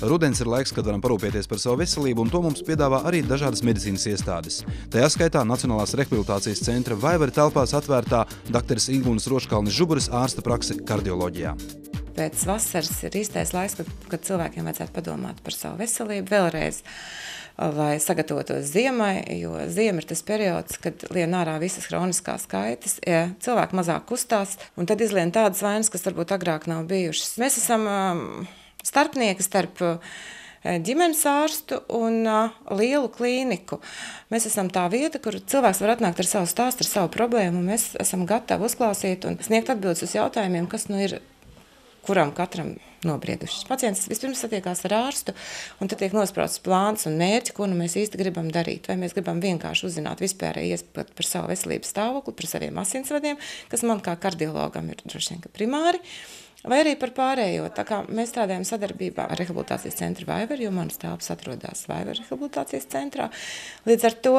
Rudens ir laiks, kad varam parūpēties par savu veselību, un to mums piedāvā arī dažādas medicīnas iestādes. Tajā skaitā Nacionālās rehabilitācijas centra Vaivara telpās atvērtā dr. Ingūnas Roškalnes Žuburas ārsta prakse kardioloģijā. Pēc vasaras ir īstais laiks, kad cilvēkiem vajadzētu padomāt par savu veselību vēlreiz, lai sagatavotos ziemai, jo ziema ir tas periods, kad lien ārā visas hroniskās kaitas, cilvēki mazāk kustās, un tad izlien tādas vainas, kas varbūt agrāk nav bijušas. Mēs esam starpnieki starp ģimenes ārstu un lielu klīniku. Mēs esam tā vieta, kur cilvēks var atnākt ar savu stāstu, ar savu problēmu, un mēs esam gatavi uzklausīt un sniegt atbildes uz jautājumiem, kas ir kuram katram nobriedušas. Pacients vispirms satiekās ar ārstu, un tad tiek nosprausts plāns un mērķi, ko mēs īsti gribam darīt. Vai mēs gribam vienkārši uzzināt vispārēji iespēju par savu veselības stāvokli, par saviem asinsvadiem, kas man kā kardiologam ir droši vien primāri, vai arī par pārējo. Tā kā mēs strādājam sadarbībā ar rehabilitācijas centru Vaivara, jo manas telpas atrodas Vaivara rehabilitācijas centrā. Līdz ar to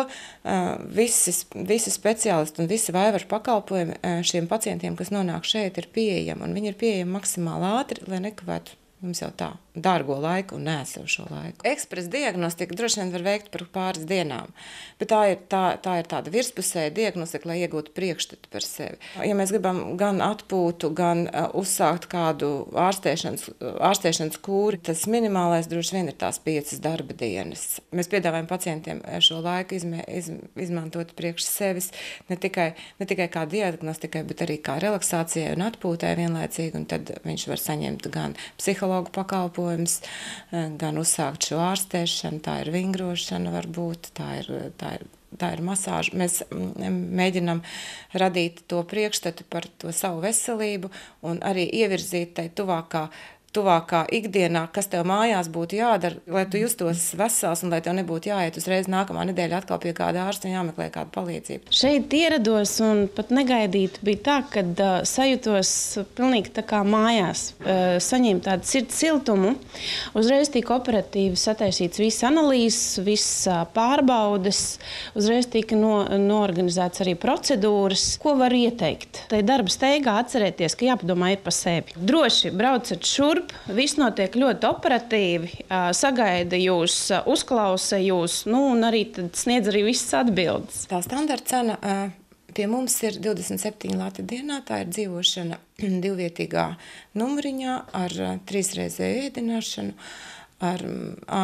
visi speciālisti un visi Vaivara pakalpojumi šiem pacientiem, kas nonāk šeit, ir pieejami, un viņi ir pieejami maksimāli ātri, lai nekavētu mums jau tā dārgo laiku un neesošo laiku. Ekspresa diagnostika droši vien var veikt par pāris dienām, bet tā ir tāda virspusēja diagnostika, lai iegūtu priekšstatu par sevi. Ja mēs gribam gan atpūtu, gan uzsākt kādu ārstēšanas kūri, tas minimālais droši vien ir tās 5 darba dienas. Mēs piedāvājam pacientiem šo laiku izmantot priekš sevis ne tikai kā diagnostikai, bet arī kā relaksācijai un atpūtai vienlaicīgi, un tad viņš var saņemt gan psihologu pakalpojumus, gan uzsākt šo ārstēšanu, tā ir vingrošana varbūt, tā ir masāža. Mēs mēģinam radīt to priekšstatu par to savu veselību un arī ievirzīt tai tuvākā ikdienā, kas tev mājās būtu jādara, lai tu justos vesels un lai tev nebūtu jāiet uzreiz nākamā nedēļa atkal pie kāda ārsta un jāmeklē kādu palīdzību. Šeit ierados un pat negaidīt bija tā, kad sajūtos pilnīgi tā kā mājās. Saņēmu tādu sirds siltumu. Uzreiz tika operatīvi sataisīts viss analīzes, viss pārbaudes. Uzreiz tika noorganizēts arī procedūras. Ko var ieteikt? Tai darba steigā atcerēties, ka jāpadomā ir pa sevi. Droši braucat šurp. Viss notiek ļoti operatīvi, sagaida jūs, uzklausa jūs, un arī sniedz arī visas atbildes. Tā standarta cena pie mums ir 27 lati dienā, tā ir dzīvošana 2-vietīgā numuriņā ar 3-reizēju ēdināšanu, ar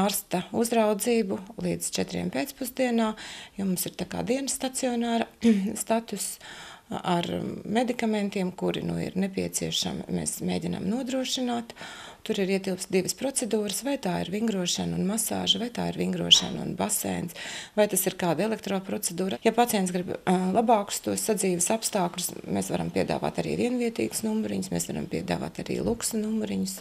ārsta uzraudzību līdz 4 pēcpusdienā, jo mums ir tā kā dienas stacionāra status, ar medikamentiem, kuri ir nepieciešami, mēs mēģinām nodrošināt. Tur ir ietilpst 2 procedūras, vai tā ir vingrošana un masāža, vai tā ir vingrošana un basēns, vai tas ir kāda elektroprocedūra. Ja pacients grib labākus tos sadzīves apstākļus, mēs varam piedāvāt arī vienvietīgus numuriņus, mēs varam piedāvāt arī luksu numuriņus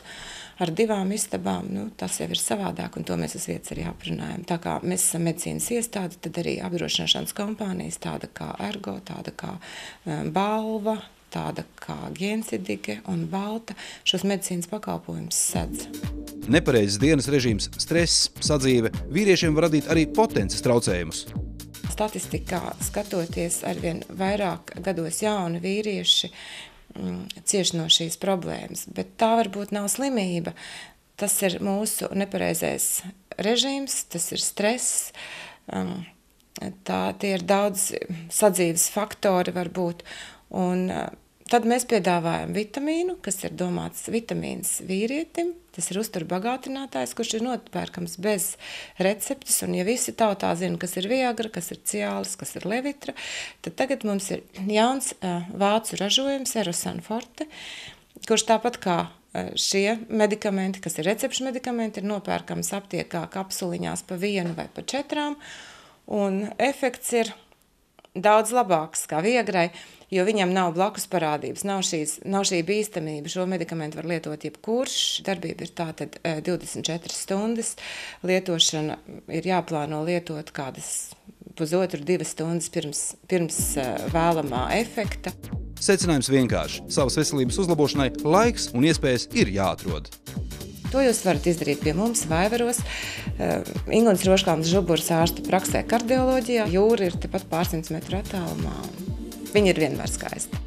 ar 2 istabām. Tas jau ir savādāk, un to mēs uz vietas arī aprunājam. Tā kā mēs esam medicīnas iestāde, tad arī apdrošināšanas kompānijas, tāda kā Ergo, tāda kā Balva, tāda kā Gensidige un Balta, šos medicīnas pakalpojumus sedz. Nepareizs dienas režīms, stress, sadzīve vīriešiem var radīt arī potences traucējumus. Statistikā skatoties, arvien vairāk gados jauni vīrieši cieši no šīs problēmas, bet tā varbūt nav slimība. Tas ir mūsu nepareizais režīms, tas ir stress, tie ir daudz sadzīves faktori varbūt, un tad mēs piedāvājam vitamīnu, kas ir domāts vitamīns vīrietim. Tas ir uzturbagātinātājs, kurš ir nopērkams bez receptes, un ja visi tautā zina, kas ir Viagra, kas ir Cialis, kas ir Levitra, tad tagad mums ir jauns vācu ražojums Erosan Forte, kurš tāpat kā šie medikamenti, kas ir recepšu medikamenti, ir nopērkams aptiekā kapsuliņās pa 1 vai pa 4, un efekts ir daudz labāks kā Viagrai, jo viņam nav blakus parādības, nav šī bīstamība. Šo medikamentu var lietot jebkurš. Darbība ir tātad 24 stundas. Lietošana ir jāplāno lietot kādas 1,5–2 stundas pirms vēlamā efekta. Secinājums vienkārši. Savas veselības uzlabošanai laiks un iespējas ir jāatrod. To jūs varat izdarīt pie mums Vaivaros, Ingūnas Roškalnes Žuburas ārsta praksē kardioloģijā. Jūra ir tepat pār 100 metru attālumā. Viņa ir vienmēr skaista.